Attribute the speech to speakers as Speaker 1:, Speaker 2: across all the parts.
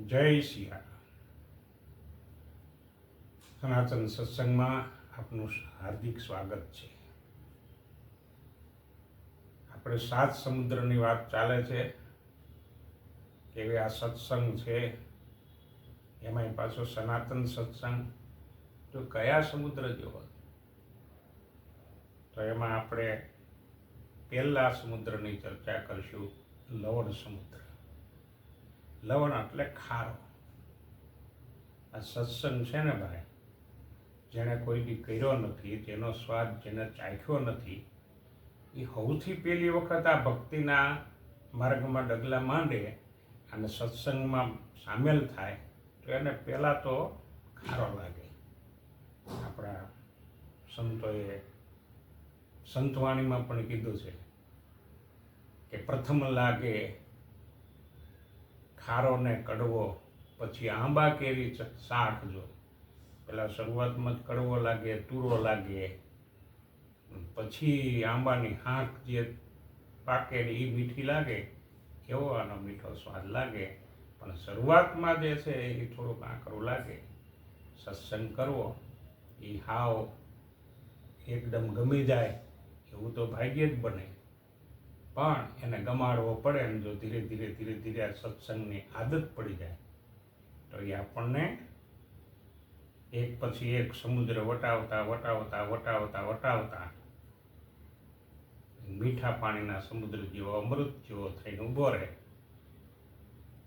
Speaker 1: જય સિયા સનાતન સત્સંગમાં આપનું હાર્દિક સ્વાગત છે. આપણે 7 સમુદ્રની વાત ચાલે છે કે આ સત્સંગ છે, એમાંય પાછો સનાતન સત્સંગ. તો કયા સમુદ્ર જેવો? તો એમાં આપણે પહેલા સમુદ્રની ચર્ચા કરીશું, લવણ સમુદ્ર. લવણ એટલે ખારો. આ સત્સંગ છે ને ભાઈ, જેણે કોઈ બી કર્યો નથી, જેનો સ્વાદ જેને ચાખ્યો નથી, એ સૌથી પહેલી વખત આ ભક્તિના માર્ગમાં ડગલા માંડે અને સત્સંગમાં સામેલ થાય તો એને પહેલાં તો ખારો લાગે. આપણા સંતોએ સંતવાણીમાં પણ કીધું છે કે પ્રથમ લાગે ખારો ને કડવો, પછી આંબા કેરી શાક. જો પેલા શરૂઆતમાં જ કડવો લાગે, તુરો લાગે, પછી આંબાની હાંક જે પાકેલી એ મીઠી લાગે, એવો આનો મીઠો સ્વાદ લાગે. પણ શરૂઆતમાં જે છે એ થોડુંક આકરું લાગે. સત્સંગ કરવો એ હાવ એકદમ ગમી જાય એવું તો ભાગ્યે જ બને, પણ એને ગમાડવો પડે. ને જો ધીરે ધીરે આ સત્સંગની આદત પડી જાય તો એ આપણને એક પછી એક સમુદ્ર વટાવતા મીઠા પાણીના સમુદ્ર જેવો, અમૃત જેવો થઈને ઊભો રહે.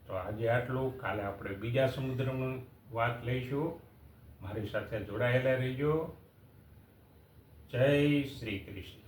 Speaker 1: તો આજે આટલું. કાલે આપણે બીજા સમુદ્રની વાત લઈશું. મારી સાથે જોડાયેલા રહીજો. જય શ્રી કૃષ્ણ.